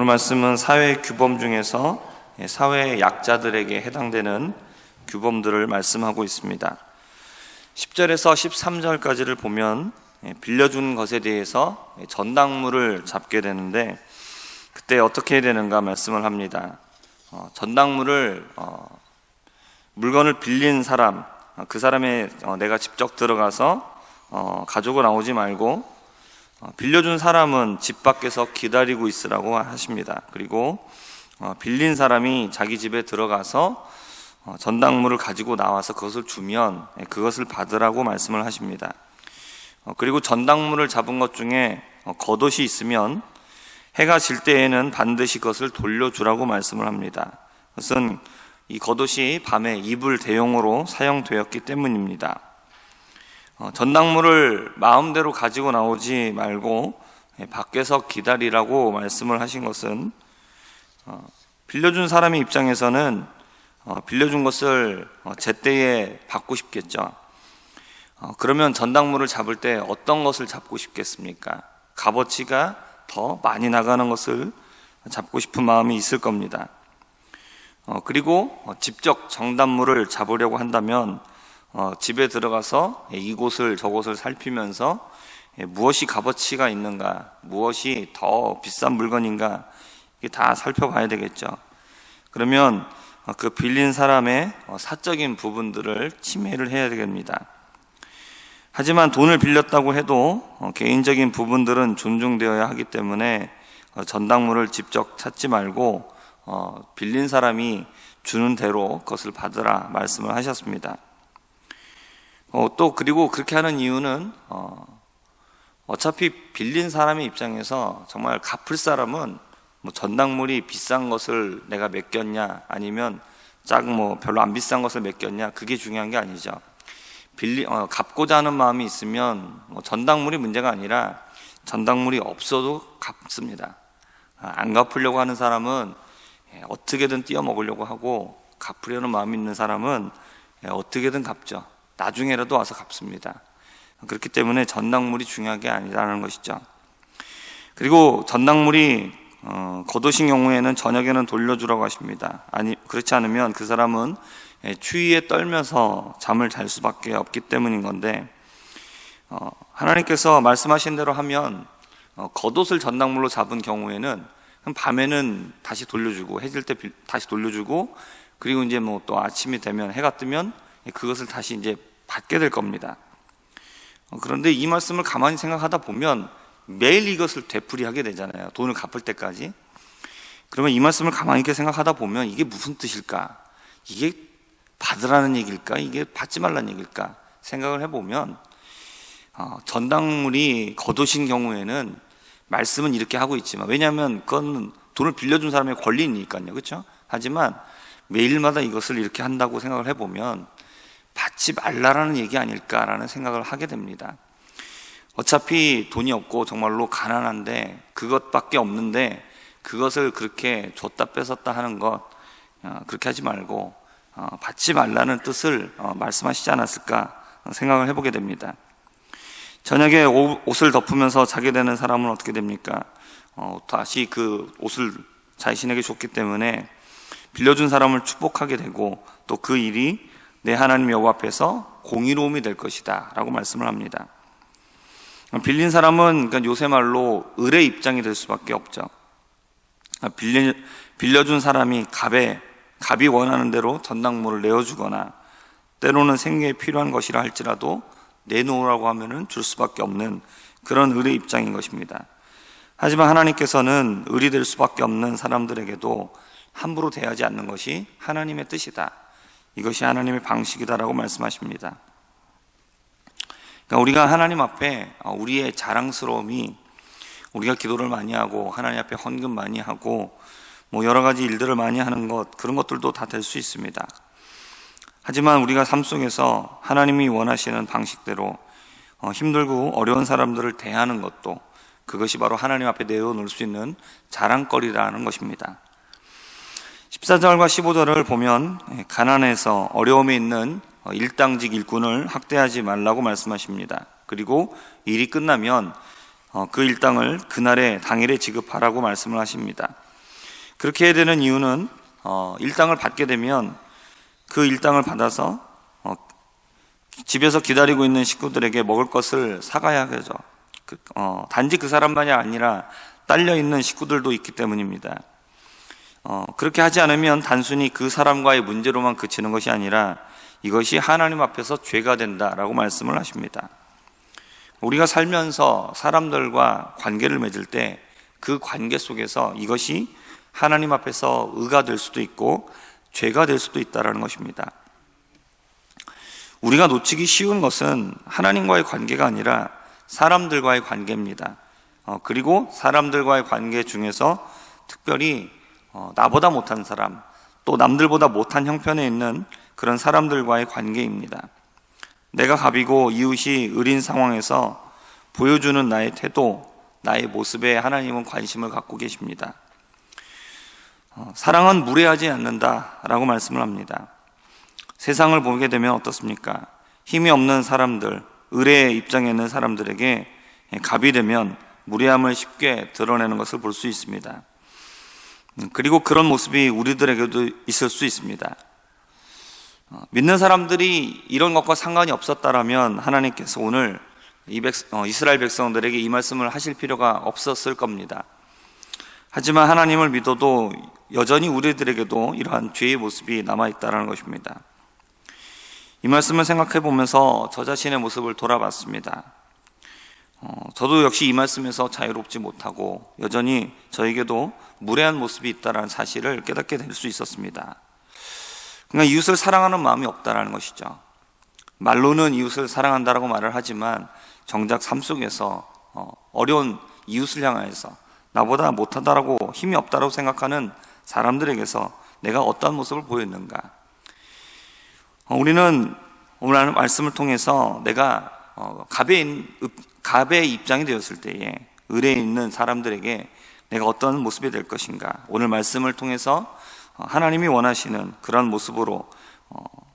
오늘 말씀은 사회 규범 중에서 사회 약자들에게 해당되는 규범들을 말씀하고 있습니다. 10절에서 13절까지를 보면 빌려준 것에 대해서 전당물을 잡게 되는데, 그때 어떻게 해야 되는가 말씀을 합니다. 전당물을 물건을 빌린 사람, 그 사람의 내가 직접 들어가서 가지고 나오지 말고 빌려준 사람은 집 밖에서 기다리고 있으라고 하십니다. 그리고 빌린 사람이 자기 집에 들어가서 전당물을 가지고 나와서 그것을 주면 그것을 받으라고 말씀을 하십니다. 그리고 전당물을 잡은 것 중에 겉옷이 있으면 해가 질 때에는 반드시 그것을 돌려주라고 말씀을 합니다. 그것은 이 겉옷이 밤에 이불 대용으로 사용되었기 때문입니다. 전당물을 마음대로 가지고 나오지 말고 밖에서 기다리라고 말씀을 하신 것은, 빌려준 사람의 입장에서는 빌려준 것을 제때에 받고 싶겠죠. 그러면 전당물을 잡을 때 어떤 것을 잡고 싶겠습니까? 값어치가 더 많이 나가는 것을 잡고 싶은 마음이 있을 겁니다. 그리고 직접 정단물을 잡으려고 한다면 집에 들어가서 이곳을 저곳을 살피면서 무엇이 값어치가 있는가, 무엇이 더 비싼 물건인가, 이게 다 살펴봐야 되겠죠. 그러면 그 빌린 사람의 사적인 부분들을 침해를 해야 됩니다. 하지만 돈을 빌렸다고 해도 개인적인 부분들은 존중되어야 하기 때문에 전당물을 직접 찾지 말고 빌린 사람이 주는 대로 그것을 받으라 말씀을 하셨습니다. 또 그리고 그렇게 하는 이유는 어차피 빌린 사람의 입장에서 정말 갚을 사람은 전당물이 비싼 것을 내가 맡겼냐, 아니면 작은 별로 안 비싼 것을 맡겼냐, 그게 중요한 게 아니죠. 갚고자 하는 마음이 있으면 전당물이 문제가 아니라 전당물이 없어도 갚습니다. 안 갚으려고 하는 사람은 어떻게든 띄어먹으려고 하고, 갚으려는 마음이 있는 사람은 어떻게든 갚죠. 나중에라도 와서 갚습니다. 그렇기 때문에 전당물이 중요한 게 아니라는 것이죠. 그리고 전당물이 겉옷인 경우에는 저녁에는 돌려주라고 하십니다. 그렇지 않으면 그 사람은 추위에 떨면서 잠을 잘 수밖에 없기 때문인 건데, 하나님께서 말씀하신 대로 하면 겉옷을 전당물로 잡은 경우에는 밤에는 다시 돌려주고, 해질 때 다시 돌려주고, 그리고 이제 또 아침이 되면, 해가 뜨면 그것을 다시 이제 받게 될 겁니다. 그런데 이 말씀을 가만히 생각하다 보면 매일 이것을 되풀이하게 되잖아요. 돈을 갚을 때까지. 그러면 이 말씀을 가만히 이렇게 생각하다 보면 이게 무슨 뜻일까? 이게 받으라는 얘기일까? 이게 받지 말라는 얘기일까? 생각을 해보면 전당물이 겉옷인 경우에는 말씀은 이렇게 하고 있지만, 왜냐하면 그건 돈을 빌려준 사람의 권리니까요, 그렇죠? 하지만 매일마다 이것을 이렇게 한다고 생각을 해보면 받지 말라라는 얘기 아닐까라는 생각을 하게 됩니다. 어차피 돈이 없고 정말로 가난한데, 그것밖에 없는데 그것을 그렇게 줬다 뺏었다 하는 것, 그렇게 하지 말고 받지 말라는 뜻을 말씀하시지 않았을까 생각을 해보게 됩니다. 저녁에 옷을 덮으면서 자게 되는 사람은 어떻게 됩니까? 다시 그 옷을 자신에게 줬기 때문에 빌려준 사람을 축복하게 되고, 또 그 일이 내 하나님 여호와 앞에서 공의로움이 될 것이다 라고 말씀을 합니다. 빌린 사람은 요새 말로 을의 입장이 될 수밖에 없죠. 빌려준 사람이 갑이 원하는 대로 전당물을 내어주거나, 때로는 생계에 필요한 것이라 할지라도 내놓으라고 하면은 줄 수밖에 없는 그런 을의 입장인 것입니다. 하지만 하나님께서는 을이 될 수밖에 없는 사람들에게도 함부로 대하지 않는 것이 하나님의 뜻이다, 이것이 하나님의 방식이다라고 말씀하십니다. 그러니까 우리가 하나님 앞에 우리의 자랑스러움이, 우리가 기도를 많이 하고 하나님 앞에 헌금 많이 하고 여러 가지 일들을 많이 하는 것, 그런 것들도 다 될 수 있습니다. 하지만 우리가 삶 속에서 하나님이 원하시는 방식대로 힘들고 어려운 사람들을 대하는 것도, 그것이 바로 하나님 앞에 내어놓을 수 있는 자랑거리라는 것입니다. 14절과 15절을 보면 가난해서 어려움에 있는 일당직 일꾼을 학대하지 말라고 말씀하십니다. 그리고 일이 끝나면 그 일당을 당일에 지급하라고 말씀을 하십니다. 그렇게 해야 되는 이유는 일당을 받게 되면 그 일당을 받아서 집에서 기다리고 있는 식구들에게 먹을 것을 사가야 하죠. 단지 그 사람만이 아니라 딸려 있는 식구들도 있기 때문입니다. 그렇게 하지 않으면 단순히 그 사람과의 문제로만 그치는 것이 아니라 이것이 하나님 앞에서 죄가 된다라고 말씀을 하십니다. 우리가 살면서 사람들과 관계를 맺을 때 그 관계 속에서 이것이 하나님 앞에서 의가 될 수도 있고 죄가 될 수도 있다는 것입니다. 우리가 놓치기 쉬운 것은 하나님과의 관계가 아니라 사람들과의 관계입니다. 그리고 사람들과의 관계 중에서 특별히 나보다 못한 사람, 또 남들보다 못한 형편에 있는 그런 사람들과의 관계입니다. 내가 갑이고 이웃이 을인 상황에서 보여주는 나의 태도, 나의 모습에 하나님은 관심을 갖고 계십니다. 사랑은 무례하지 않는다라고 말씀을 합니다. 세상을 보게 되면 어떻습니까? 힘이 없는 사람들, 을의 입장에 있는 사람들에게 갑이 되면 무례함을 쉽게 드러내는 것을 볼 수 있습니다. 그리고 그런 모습이 우리들에게도 있을 수 있습니다. 믿는 사람들이 이런 것과 상관이 없었다라면 하나님께서 오늘 이스라엘 백성들에게 이 말씀을 하실 필요가 없었을 겁니다. 하지만 하나님을 믿어도 여전히 우리들에게도 이러한 죄의 모습이 남아있다는 것입니다. 이 말씀을 생각해 보면서 저 자신의 모습을 돌아봤습니다. 저도 역시 이 말씀에서 자유롭지 못하고 여전히 저에게도 무례한 모습이 있다는 사실을 깨닫게 될 수 있었습니다. 그러니까 이웃을 사랑하는 마음이 없다는 것이죠. 말로는 이웃을 사랑한다라고 말을 하지만 정작 삶 속에서 어려운 이웃을 향해서 나보다 못하다라고 힘이 없다라고 생각하는 사람들에게서 내가 어떠한 모습을 보였는가? 우리는 오늘 말씀을 통해서 내가 갑의 입장이 되었을 때에 을에 있는 사람들에게 내가 어떤 모습이 될 것인가? 오늘 말씀을 통해서 하나님이 원하시는 그런 모습으로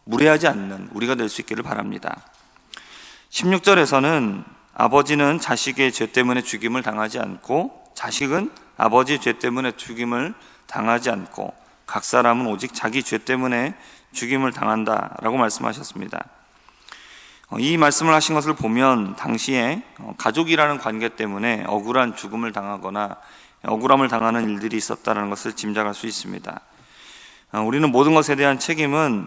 무례하지 않는 우리가 될 수 있기를 바랍니다. 16절에서는 아버지는 자식의 죄 때문에 죽임을 당하지 않고 자식은 아버지 죄 때문에 죽임을 당하지 않고 각 사람은 오직 자기 죄 때문에 죽임을 당한다라고 말씀하셨습니다. 이 말씀을 하신 것을 보면 당시에 가족이라는 관계 때문에 억울한 죽음을 당하거나 억울함을 당하는 일들이 있었다는 것을 짐작할 수 있습니다. 우리는 모든 것에 대한 책임은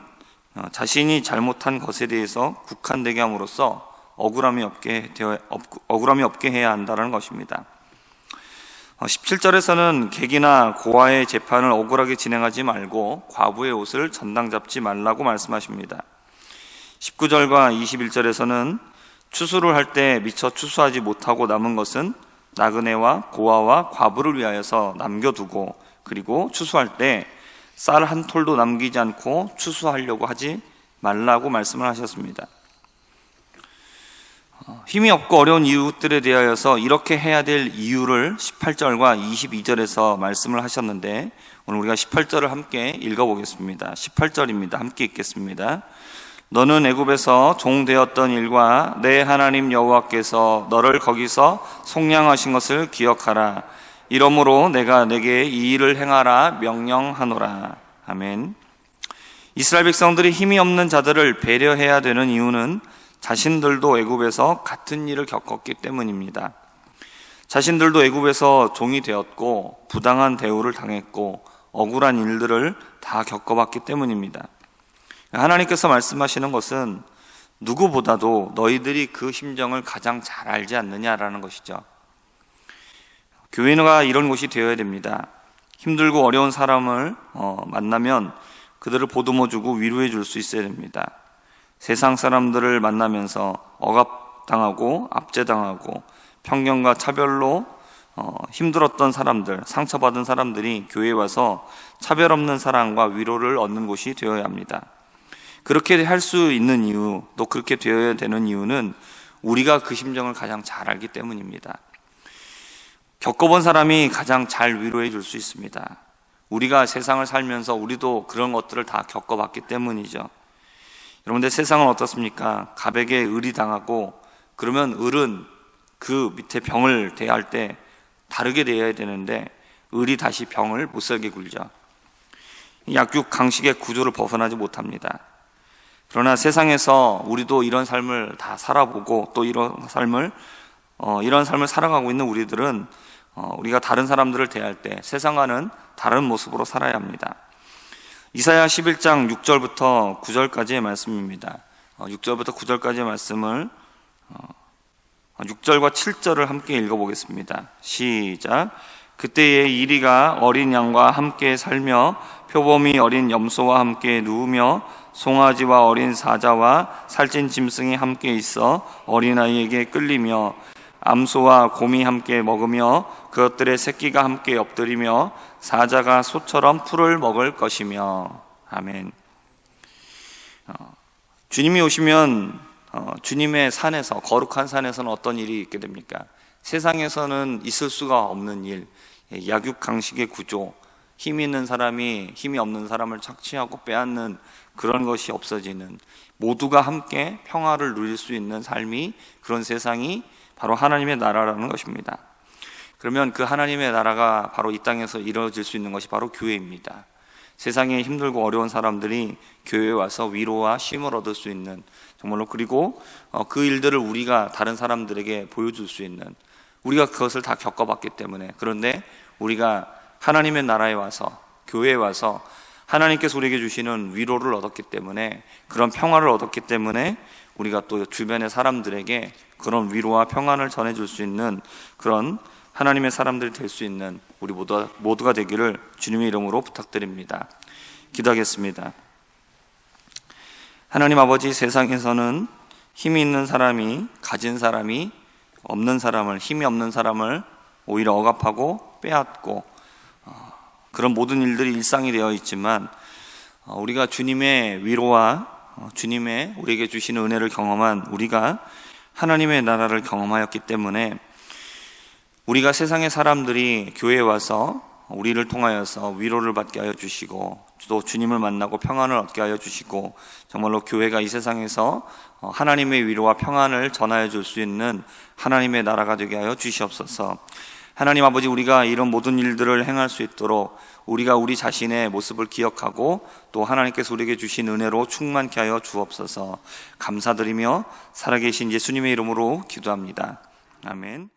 자신이 잘못한 것에 대해서 국한되게 함으로써 억울함이 없게 해야 한다는 것입니다. 17절에서는 객이나 고아의 재판을 억울하게 진행하지 말고 과부의 옷을 전당 잡지 말라고 말씀하십니다. 19절과 21절에서는 추수를 할 때 미처 추수하지 못하고 남은 것은 나그네와 고아와 과부를 위하여서 남겨두고 그리고 추수할 때 쌀 한 톨도 남기지 않고 추수하려고 하지 말라고 말씀을 하셨습니다. 힘이 없고 어려운 이웃들에 대하여서 이렇게 해야 될 이유를 18절과 22절에서 말씀을 하셨는데 오늘 우리가 18절을 함께 읽어보겠습니다. 18절입니다. 함께 읽겠습니다. 너는 애굽에서 종되었던 일과 내 하나님 여호와께서 너를 거기서 속량하신 것을 기억하라. 이러므로 내가 내게 이 일을 행하라 명령하노라. 아멘. 이스라엘 백성들이 힘이 없는 자들을 배려해야 되는 이유는 자신들도 애굽에서 같은 일을 겪었기 때문입니다. 자신들도 애굽에서 종이 되었고 부당한 대우를 당했고 억울한 일들을 다 겪어봤기 때문입니다. 하나님께서 말씀하시는 것은 누구보다도 너희들이 그 심정을 가장 잘 알지 않느냐라는 것이죠. 교회가 이런 곳이 되어야 됩니다. 힘들고 어려운 사람을 만나면 그들을 보듬어주고 위로해 줄 수 있어야 됩니다. 세상 사람들을 만나면서 억압당하고 압제당하고 편견과 차별로 힘들었던 사람들, 상처받은 사람들이 교회에 와서 차별 없는 사랑과 위로를 얻는 곳이 되어야 합니다. 그렇게 할 수 있는 이유, 또 그렇게 되어야 되는 이유는 우리가 그 심정을 가장 잘 알기 때문입니다. 겪어본 사람이 가장 잘 위로해 줄 수 있습니다. 우리가 세상을 살면서 우리도 그런 것들을 다 겪어봤기 때문이죠. 여러분들 세상은 어떻습니까? 갑에게 을이 당하고 그러면 을은 그 밑에 병을 대할 때 다르게 대해야 되는데 을이 다시 병을 못살게 굴죠. 약육 강식의 구조를 벗어나지 못합니다. 그러나 세상에서 우리도 이런 삶을 다 살아보고 또 이런 삶을 살아가고 있는 우리들은 우리가 다른 사람들을 대할 때 세상과는 다른 모습으로 살아야 합니다. 이사야 11장 6절부터 9절까지의 말씀입니다. 6절부터 9절까지의 말씀을 6절과 7절을 함께 읽어보겠습니다. 시작. 그때에 이리가 어린 양과 함께 살며 표범이 어린 염소와 함께 누우며 송아지와 어린 사자와 살찐 짐승이 함께 있어 어린아이에게 끌리며 암소와 곰이 함께 먹으며 그것들의 새끼가 함께 엎드리며 사자가 소처럼 풀을 먹을 것이며. 아멘. 주님이 오시면 주님의 산에서, 거룩한 산에서는 어떤 일이 있게 됩니까? 세상에서는 있을 수가 없는 일, 약육강식의 구조, 힘이 있는 사람이 힘이 없는 사람을 착취하고 빼앗는 그런 것이 없어지는, 모두가 함께 평화를 누릴 수 있는 삶이, 그런 세상이 바로 하나님의 나라라는 것입니다. 그러면 그 하나님의 나라가 바로 이 땅에서 이루어질 수 있는 것이 바로 교회입니다. 세상에 힘들고 어려운 사람들이 교회에 와서 위로와 쉼을 얻을 수 있는, 정말로, 그리고 그 일들을 우리가 다른 사람들에게 보여줄 수 있는, 우리가 그것을 다 겪어봤기 때문에, 그런데 우리가 하나님의 나라에 와서, 교회에 와서 하나님께서 우리에게 주시는 위로를 얻었기 때문에, 그런 평화를 얻었기 때문에 우리가 또 주변의 사람들에게 그런 위로와 평안을 전해줄 수 있는 그런 하나님의 사람들이 될 수 있는 우리 모두가 되기를 주님의 이름으로 부탁드립니다. 기도하겠습니다. 하나님 아버지, 세상에서는 힘이 있는 사람이 가진 사람이 없는 사람을, 힘이 없는 사람을 오히려 억압하고 빼앗고 그런 모든 일들이 일상이 되어 있지만, 우리가 주님의 위로와 주님의 우리에게 주시는 은혜를 경험한 우리가 하나님의 나라를 경험하였기 때문에, 우리가 세상의 사람들이 교회에 와서 우리를 통하여서 위로를 받게 하여 주시고 또 주님을 만나고 평안을 얻게 하여 주시고, 정말로 교회가 이 세상에서 하나님의 위로와 평안을 전하여 줄 수 있는 하나님의 나라가 되게 하여 주시옵소서. 하나님 아버지, 우리가 이런 모든 일들을 행할 수 있도록 우리가 우리 자신의 모습을 기억하고 또 하나님께서 우리에게 주신 은혜로 충만케 하여 주옵소서. 감사드리며 살아계신 예수님의 이름으로 기도합니다. 아멘.